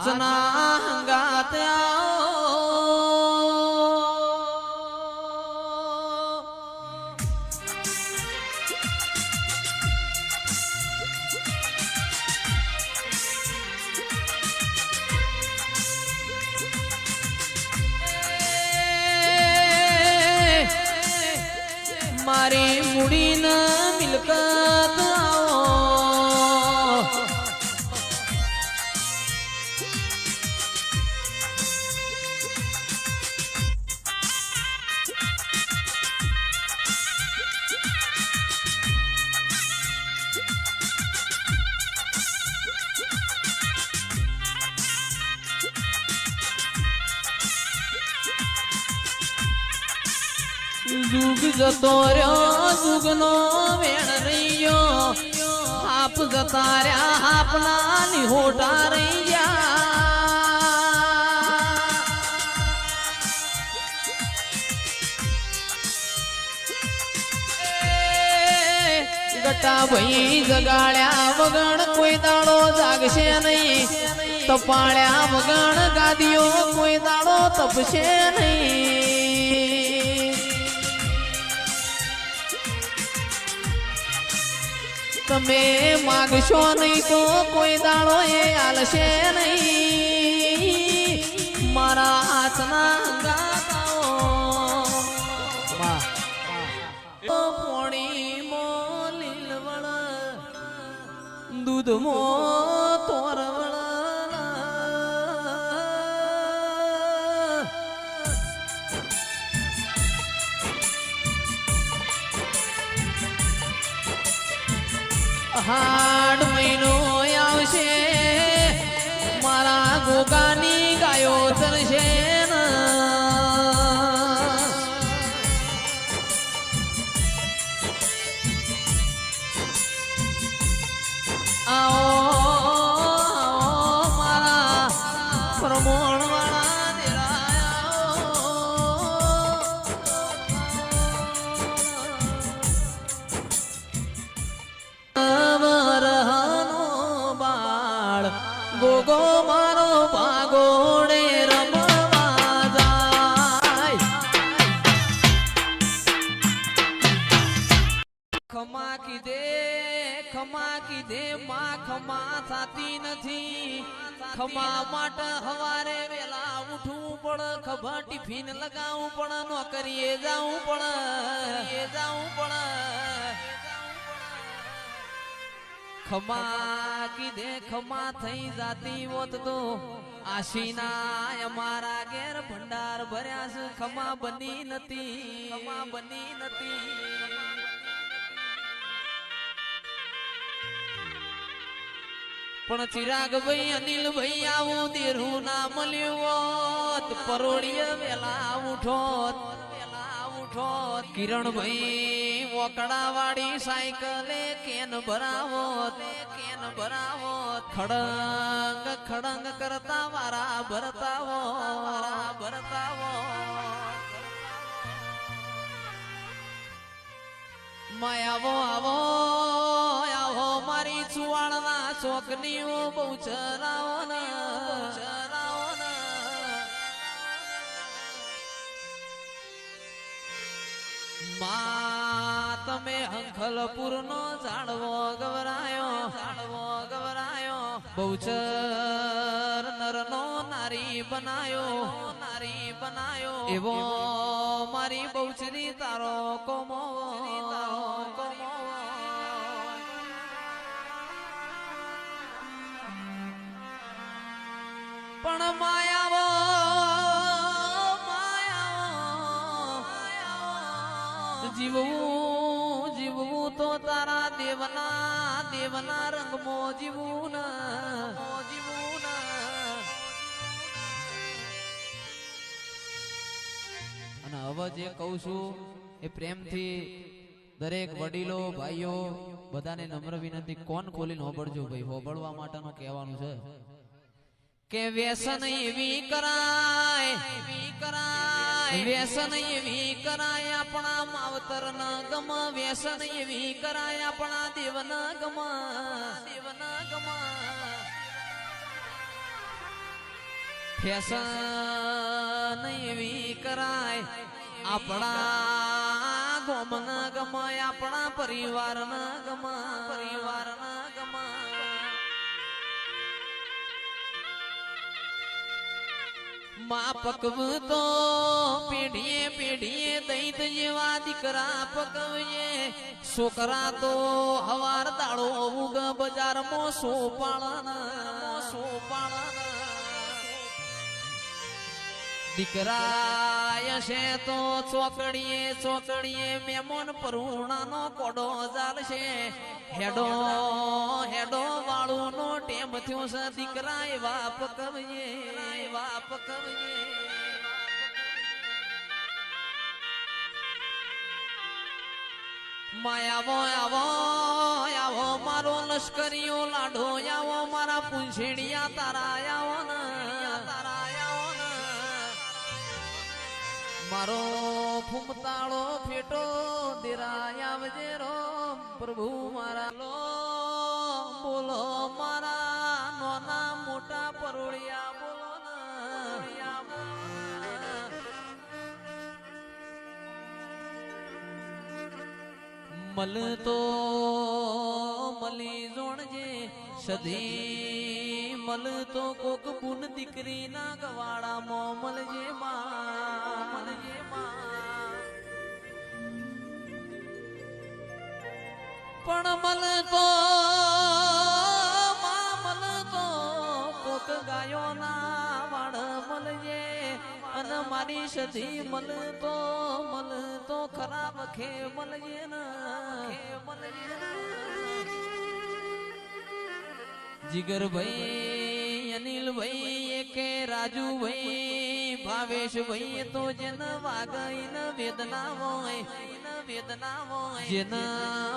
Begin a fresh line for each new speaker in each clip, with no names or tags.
હાચના હંગાત મારી મૂડી ન મિલકત जुग जतो र्यो जुगनो वेण रह्यो आप जता रह्या आपना निहोटा रह्या गटा भई जगाड्या वगण कोई दाड़ो जागशे नहीं तपाळ्या वगण गादियो कोई दाड़ो तपशे नहीं तमे मागशो नहीं तो कोई दाड़ो ये आलशे नहीं मारा हाथना गाताओ पोणी मो लीलवळ दूध मो तोरवळ हाड महीनो आवशे मारा गोगानी गायो चरशे आओ मारा प्रमोण वाला गोगो मारो भागोड़े रमवा जाय खमा की दे मां खमा थाती नथी खमा माट हवारे वेला उठવું પડ ખભા ટિફિન લગાવું પડ નોકરીએ જાવું પડ खमा की दे खमा थई जाती होत तो आशीना हमारा घेर भंडार भर्यास खमा बनी नती पण चिराग भाई अनिल भाई आवो देरू ना मल्यो परोड़िय वेला उठोत किरण भाई वकड़ा वाड़ी साइकिले केन भरावोत खड़ंग खड़ंग करता वारा भरतावो मायावो आवो आवो मारी चुवाणना चोकनीओ बहुचरावो न तमे हंखलपुर नो जाड़वो गवरायो बहुचर नर नो नारी बनायो एवो मारी बहुचरी तारो कोमो पण मायावो जीवू तो तारा देवना रंग मो जीवू न અને હવે જે કહું છું એ પ્રેમથી દરેક વડીલો ભાઈઓ બધાને નમ્ર વિનંતી કોણ ખોલીને હોબળજો ભાઈ હોબળવા માટેનું કહેવાનું છે કે વ્યસન એવી કરાય व्यसन एवी कराय अपना मावतर न गम व्यसन एवी कराय अपना देव न गम ફેશન એવી કરાય આપણા ગોમના ગમાય આપણા પરિવારના ગમા માં પકવતો પેઢીએ દૈત જેવા દીકરા પકવીએ છોકરા તો હવાર દાડો ઉગ બજારમાં સોપાળા દીકરા છે તો ચોકડીએ મેમોન પરુણાનો કોડો ચાલશે હેડો વાળુનો ટેમ થયો છે દીકરા એવા પકવીએ માયાવો આવો મારો લશ્કરીઓ લાડો આવો મારા પૂંછેડિયા તારા આવો મારો ફૂમતાળો ફેટો દેરાય આવજે રો પ્રભુ મારા બોલો મારા નોના મોટા પરોળિયા બોલો મલતો મલી જોણજે સધી મલતો કોક બુન દીકરી ના ગવાડામાં મલજે માં પણ મલતો કોક ગાયો ના વાડ મલજે અને મારી સધી મલતો ખરાબ ખે મલજે જીગર ભાઈ અનિલ ભાઈ કે રાજુ ભાઈ ભાવેશ ભાઈ તો જેન વાગઈ ન વેદના હોય જેન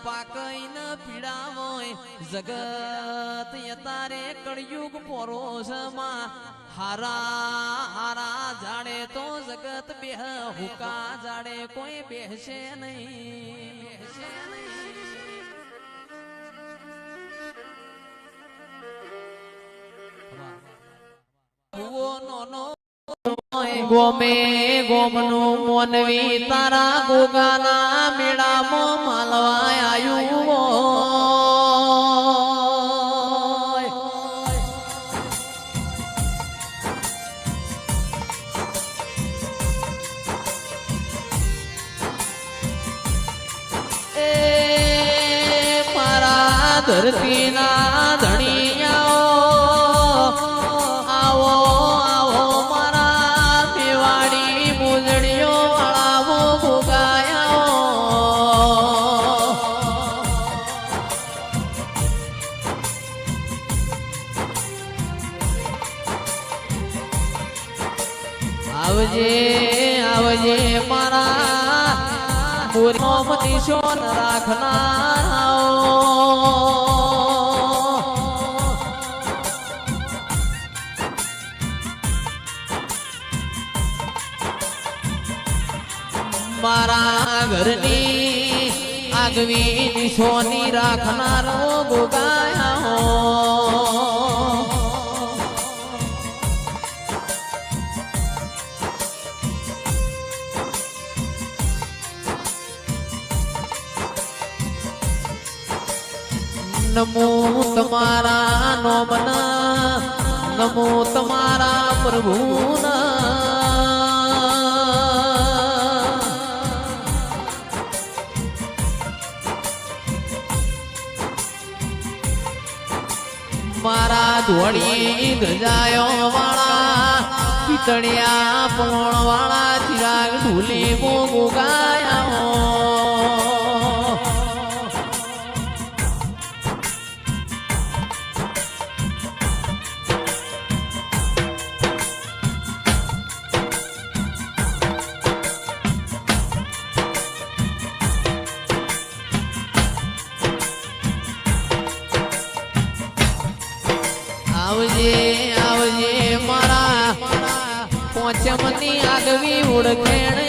પાકઈ ન પીડા હોય જગત યતારે કળયુગ પોરોસમાં હારા જાડે તો જગત બેહ હુકા જાડે કોઈ બેહશે નહીં ગોમે ગોમનું મોનવી તારા ગોગાના મેળામાં માલવા આવ્યું એ મારા ધરતીના ધણિયાઓ આવજે મારા મોમ નિશોન રાખનાર મારા ઘરની આગવી નિશોની રાખનારો ગોગાયા નમો તમારા નોમના નમો તમારા પ્રભુના મારા ધોળી ગજાયો વાળા પિતળિયા પોણ વાળા ચિરાગ ઢૂલી મોગો ગાયા આવજે મારા પોચમની આગવી ઓળખેણ